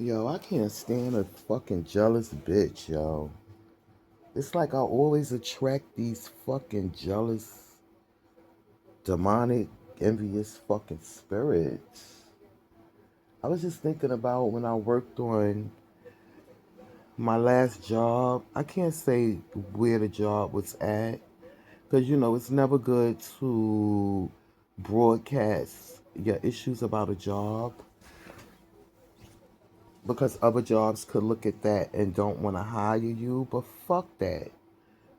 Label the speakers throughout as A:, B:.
A: Yo, I can't stand a fucking jealous bitch, yo. It's like I always attract these fucking jealous, demonic, envious fucking spirits. I was just thinking about when I worked on my last job. I can't say where the job was at because, it's never good to broadcast your issues about a job because other jobs could look at that and don't want to hire you. But fuck that.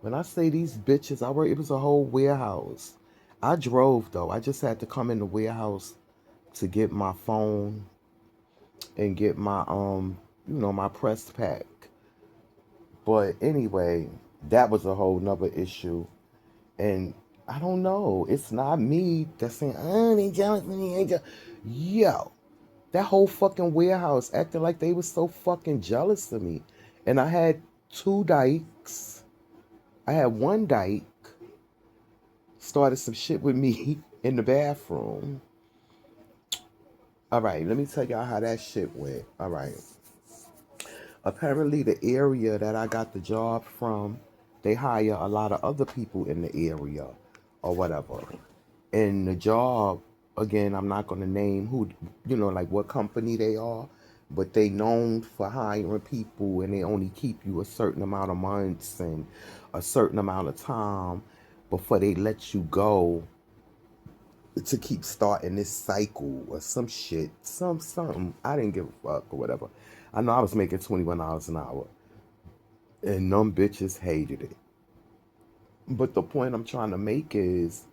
A: When I say these bitches, it was a whole warehouse. I drove though. I just had to come in the warehouse to get my phone and get my my press pack. But anyway, that was a whole nother issue. And I don't know. It's not me that's saying, oh, they jealous of me. Yo, that whole fucking warehouse acted like they was so fucking jealous of me. And I had two dykes. I had one dyke started some shit with me in the bathroom. All right, let me tell y'all how that shit went. All right. Apparently, the area that I got the job from, they hire a lot of other people in the area or whatever. And the job, again, I'm not going to name who, like what company they are, but they known for hiring people and they only keep you a certain amount of months and a certain amount of time before they let you go to keep starting this cycle or some shit, something. I didn't give a fuck or whatever. I know I was making $21 an hour, and them bitches hated it. But the point I'm trying to make is,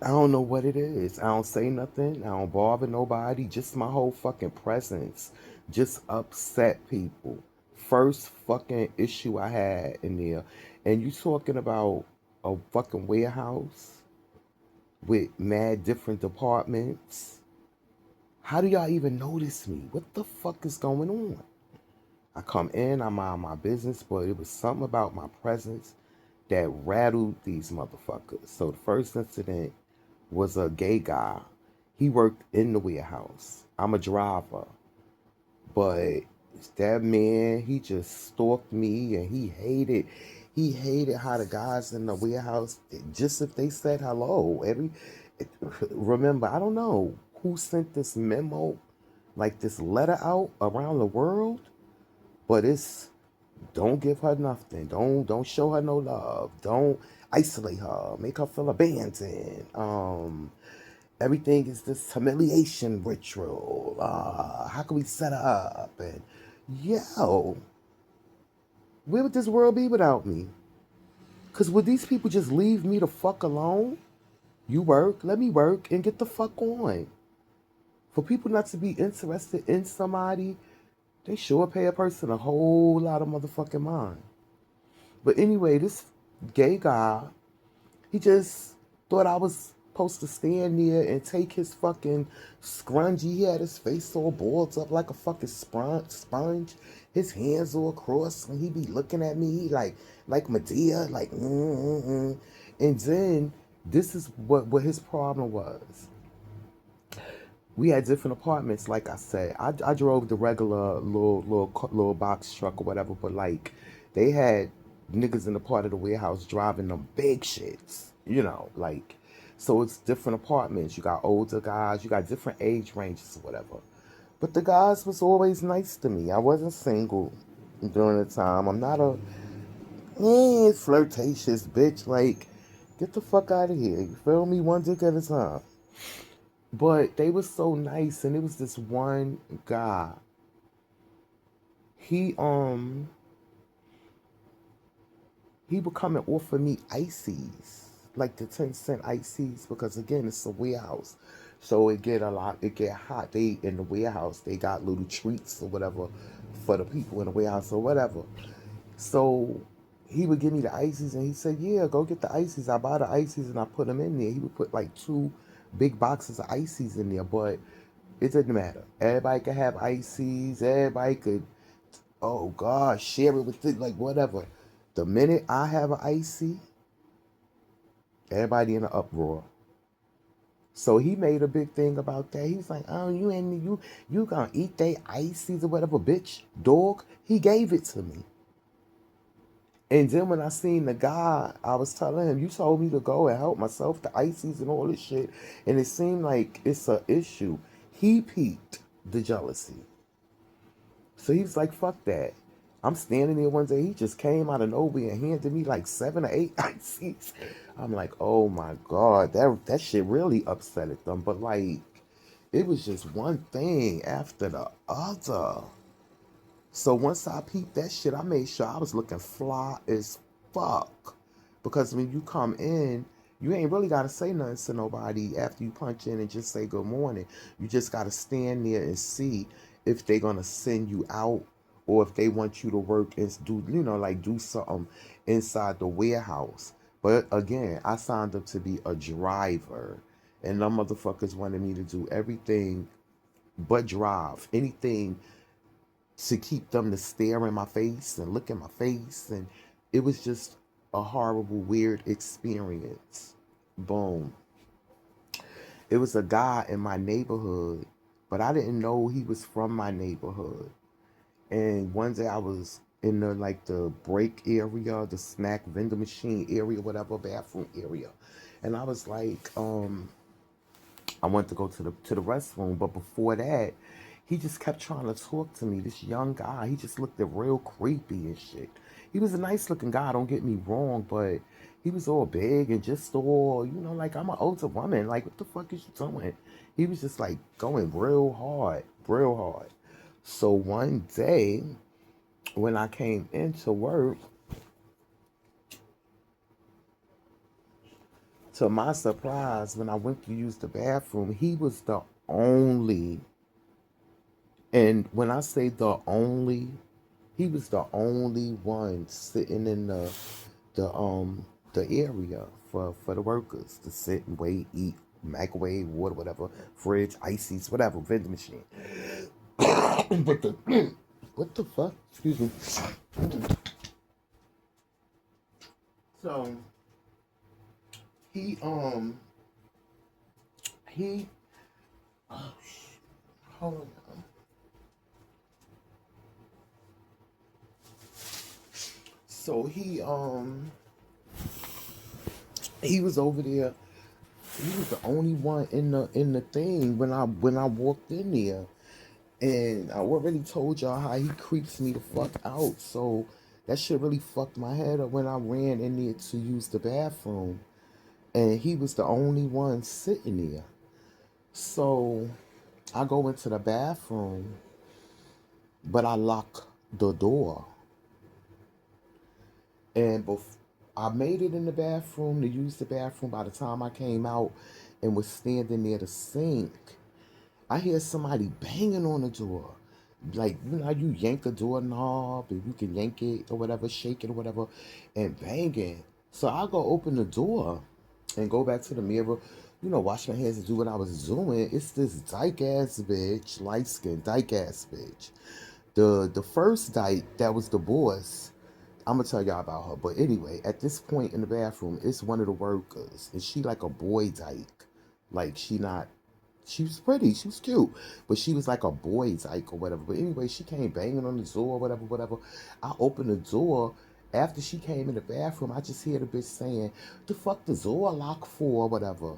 A: I don't know what it is. I don't say nothing. I don't bother nobody. Just my whole fucking presence just upset people. First fucking issue I had in there, and you talking about a fucking warehouse with mad different departments. How do y'all even notice me? What the fuck is going on? I come in, I mind my business, but it was something about my presence that rattled these motherfuckers. So the first incident was a gay guy. He worked in the warehouse. I'm a driver. But that man, he just stalked me and he hated how the guys in the warehouse, just if they said hello. Remember, I don't know who sent this memo, like this letter out around the world, but it's don't give her nothing. Don't show her no love. Don't isolate her. Make her feel abandoned. Everything is this humiliation ritual. How can we set her up? And yo, where would this world be without me? Cause would these people just leave me the fuck alone? You work, let me work, and get the fuck on. For people not to be interested in somebody, they sure pay a person a whole lot of motherfucking mind. But anyway, this gay guy, he just thought I was supposed to stand there and take his fucking scrunchie. He had his face all balled up like a fucking sponge. His hands all crossed, and he be looking at me like Medea, like mm. And then this is what his problem was. We had different apartments, like I said. I drove the regular little box truck or whatever, but like they had niggas in the part of the warehouse driving them big shits, like so it's different apartments. You got older guys, you got different age ranges or whatever. But the guys was always nice to me. I wasn't single during the time. I'm not a flirtatious bitch. Like, get the fuck out of here. You feel me? One dick at a time. But they was so nice, and it was this one guy. He he would come and offer me ices, like the 10-cent ices, because again it's a warehouse, so it get hot. They in the warehouse, they got little treats or whatever for the people in the warehouse or whatever. So he would give me the ices, and he said, "Yeah, go get the ices." I buy the ices and I put them in there. He would put like two big boxes of ices in there, but it didn't matter. Everybody could have ices. Everybody could, oh God, share it with it, like whatever. The minute I have an icy, everybody in an uproar. So he made a big thing about that. He's like, oh, you gonna eat they ices or whatever, bitch, dog. He gave it to me. And then when I seen the guy, I was telling him, you told me to go and help myself, the ices and all this shit. And it seemed like it's a issue. He peaked the jealousy. So he was like, fuck that. I'm standing there one day, he just came out of nowhere and handed me like 7 or 8 ices. I'm like, oh my God, that shit really upset them. But like, it was just one thing after the other. So once I peeped that shit, I made sure I was looking fly as fuck. Because when you come in, you ain't really gotta say nothing to nobody after you punch in and just say good morning. You just gotta stand there and see if they gonna send you out or if they want you to work and do, like do something inside the warehouse. But again, I signed up to be a driver. And them motherfuckers wanted me to do everything but drive. Anything to keep them to stare in my face and look in my face. And it was just a horrible, weird experience. Boom. It was a guy in my neighborhood, but I didn't know he was from my neighborhood. And one day I was in the break area, the snack vendor machine area, whatever, bathroom area. And I was like, I went to go to the restroom, but before that, he just kept trying to talk to me. This young guy, he just looked real creepy and shit. He was a nice looking guy, don't get me wrong, but he was all big and just all, like I'm an older woman. Like, what the fuck is you doing? He was just like going real hard, real hard. So one day when I came into work, to my surprise, when I went to use the bathroom, he was the only, and when I say the only, he was the only one sitting in the area for the workers to sit and wait, eat, microwave, water, whatever, fridge, ices, whatever, vending machine. But the what the fuck? Excuse me. So he he oh, hold on. So he was over there. He was the only one in the thing when I walked in there. And I already told y'all how he creeps me the fuck out. So that shit really fucked my head up when I ran in there to use the bathroom. And he was the only one sitting there. So I go into the bathroom, but I lock the door. And I made it in the bathroom to use the bathroom. By the time I came out and was standing near the sink, I hear somebody banging on the door. Like, how you yank a doorknob and you can yank it or whatever, shake it or whatever, and banging. So I go open the door and go back to the mirror, wash my hands and do what I was doing. It's this dyke ass bitch, light skinned dyke ass bitch. The first dyke that was the boss, I'm gonna tell y'all about her. But anyway, at this point in the bathroom, it's one of the workers, and she like a boy dyke. Like, she was pretty, she was cute, but she was like a boy dyke or whatever. But anyway, she came banging on the door, whatever, whatever. I opened the door. After she came in the bathroom, I just hear the bitch saying, "The fuck the door lock for?" or whatever.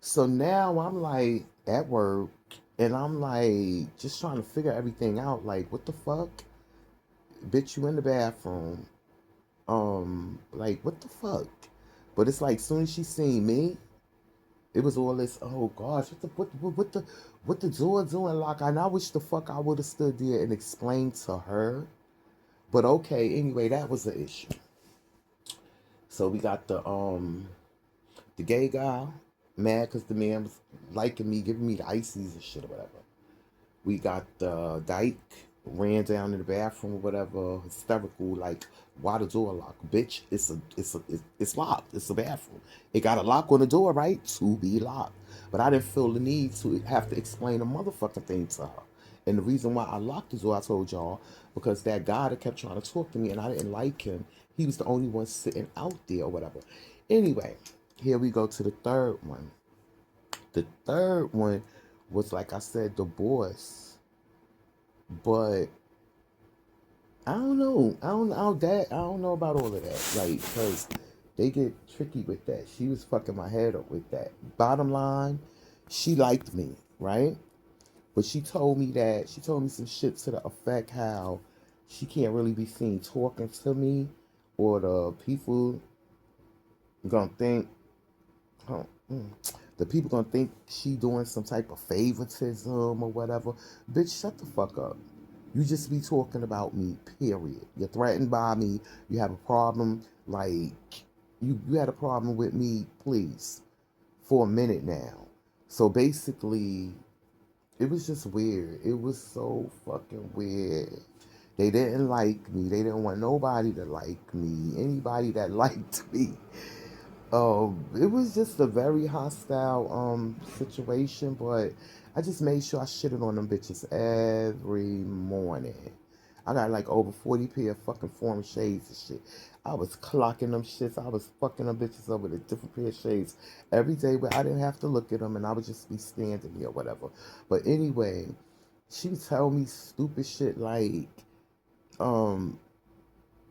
A: So now I'm like at work, and I'm like just trying to figure everything out. Like, what the fuck? Bitch, you in the bathroom. Like, what the fuck? But it's like, soon as she seen me, it was all this, oh gosh, what the door doing, like, and I wish the fuck I would have stood there and explained to her. But okay, anyway, that was the issue. So we got the gay guy mad because the man was liking me, giving me the ices and shit or whatever. We got the dyke ran down in the bathroom or whatever, hysterical, like, why the door locked? Bitch, it's locked. It's a bathroom. It got a lock on the door, right? To be locked. But I didn't feel the need to have to explain a motherfucking thing to her. And the reason why I locked the door, I told y'all, because that guy that kept trying to talk to me and I didn't like him, he was the only one sitting out there or whatever. Anyway, Here we go to the third one. The third one was, like I said, divorce. But I don't know. I don't know about all of that. Like, because they get tricky with that. She was fucking my head up with that. Bottom line, she liked me, right? But she told me some shit to the effect how she can't really be seen talking to me, or the people gonna think, oh, the people gonna think she doing some type of favoritism or whatever. Bitch, shut the fuck up. You just be talking about me, period. You're threatened by me. You have a problem, like, you had a problem with me, please, for a minute now. So basically, it was just weird. It was so fucking weird. They didn't like me. They didn't want nobody to like me. Anybody that liked me. It was just a very hostile situation, but I just made sure I shitted on them bitches every morning. I got like over 40 pair of fucking form shades and shit. I was clocking them shits. I was fucking them bitches up with a different pair of shades every day, but I didn't have to look at them, and I would just be standing there or whatever. But anyway, she would tell me stupid shit like, um,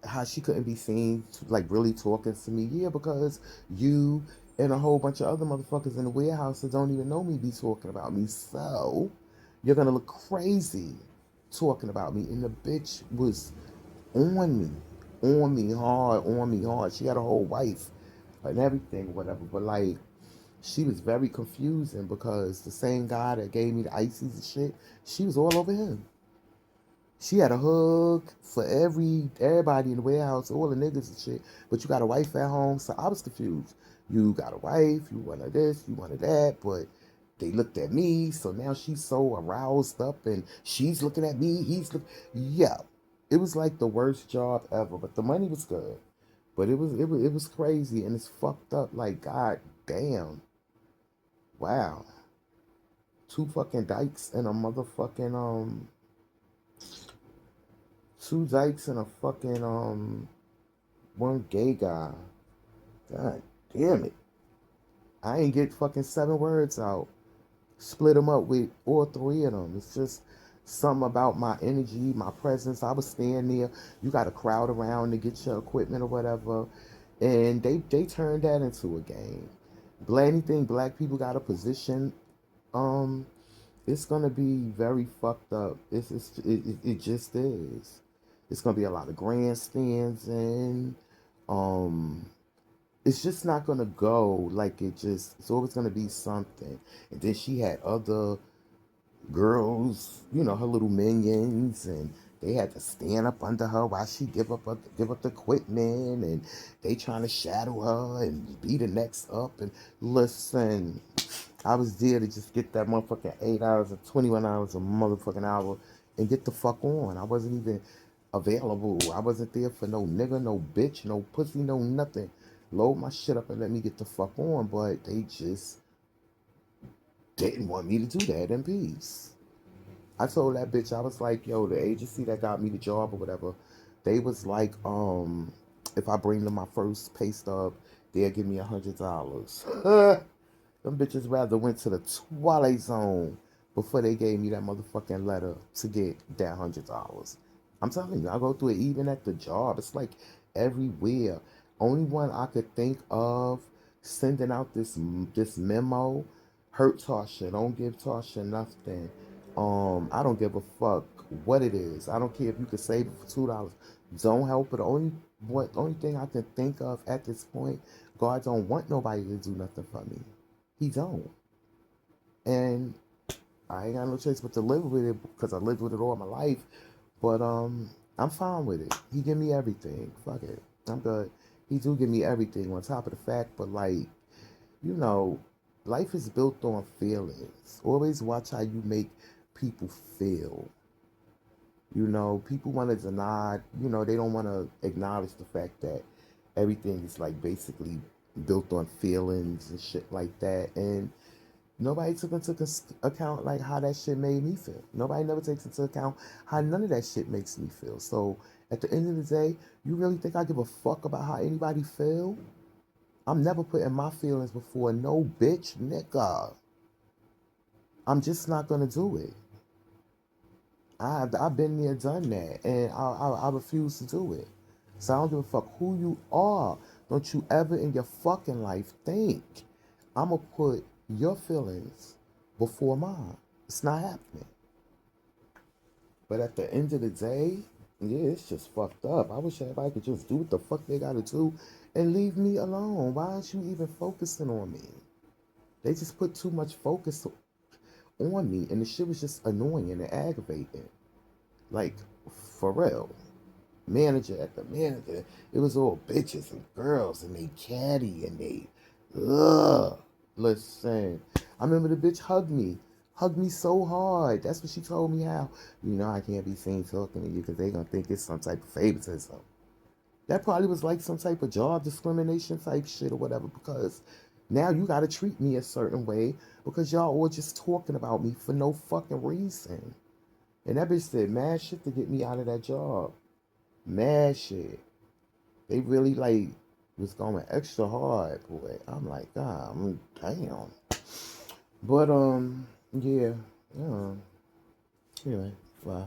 A: how she couldn't be seen like really talking to me. Yeah, because you and a whole bunch of other motherfuckers in the warehouse that don't even know me be talking about me. So you're gonna look crazy talking about me. And the bitch was on me, on me hard. She had a whole wife and everything, whatever. But like, she was very confusing because the same guy that gave me the ices and shit, she was all over him. She had a hug for everybody in the warehouse, all the niggas and shit. But you got a wife at home, so I was confused. You got a wife, you wanted this, you wanted that, but they looked at me, so now she's so aroused up, and she's looking at me. Yeah. It was like the worst job ever, but the money was good. But it was crazy, and it's fucked up. Like, god damn, wow, two fucking dykes and a motherfucking two dykes and a fucking one gay guy. God damn it. I ain't get fucking 7 words out. Split them up with all three of them. It's just something about my energy, my presence. I was standing there. You got a crowd around to get your equipment or whatever. And they turned that into a game. Anything black people got a position, um, it's gonna be very fucked up. It just is. It's gonna be a lot of grandstands, and um it's just not gonna go like it's always gonna be something. And then she had other girls, her little minions, and they had to stand up under her while she give up the equipment, and they trying to shadow her and be the next up. And listen, I was there to just get that motherfucking 8 hours or 21 hours a motherfucking hour and get the fuck on. I wasn't even available. I wasn't there for no nigga, no bitch, no pussy, no nothing. Load my shit up and let me get the fuck on, but they just didn't want me to do that in peace. I told that bitch, I was like, yo, the agency that got me the job or whatever, they was like, if I bring them my first pay stub, they'll give me $100. Them bitches rather went to the Twilight Zone before they gave me that motherfucking letter to get that $100. I'm telling you, I go through it even at the job. It's like everywhere. Only one I could think of sending out this memo hurt Tasha. Don't give Tasha nothing. I don't give a fuck what it is. I don't care if you could save it for $2. Don't help it. Only thing I can think of at this point, God don't want nobody to do nothing for me. He don't. And I ain't got no choice but to live with it because I lived with it all my life. But I'm fine with it. He give me everything. Fuck it. I'm good. He do give me everything on top of the fact, but like, you know, life is built on feelings. Always watch how you make people feel. People want to deny, they don't want to acknowledge the fact that everything is like basically built on feelings and shit like that. And nobody took into account like how that shit made me feel. Nobody never takes into account how none of that shit makes me feel. So at the end of the day, you really think I give a fuck about how anybody feel? I'm never putting my feelings before no bitch nigga. I'm just not gonna do it. I've been there, done that, and I refuse to do it. So I don't give a fuck who you are. Don't you ever in your fucking life think I'm gonna put your feelings before mine. It's not happening. But at the end of the day, yeah, it's just fucked up. I wish everybody could just do what the fuck they gotta do and leave me alone. Why aren't you even focusing on me? They just put too much focus on me, and the shit was just annoying and aggravating. Like, for real. Manager after manager, it was all bitches and girls, and they catty, and they, ugh. Listen, I remember the bitch hugged me so hard. That's what she told me how. I can't be seen talking to you because they gonna think it's some type of favoritism. That probably was like some type of job discrimination type shit or whatever, because now you gotta treat me a certain way because y'all all just talking about me for no fucking reason. And that bitch said mad shit to get me out of that job. Mad shit. They really like was going extra hard, boy. I'm like, God, damn. But yeah. Anyway, bye.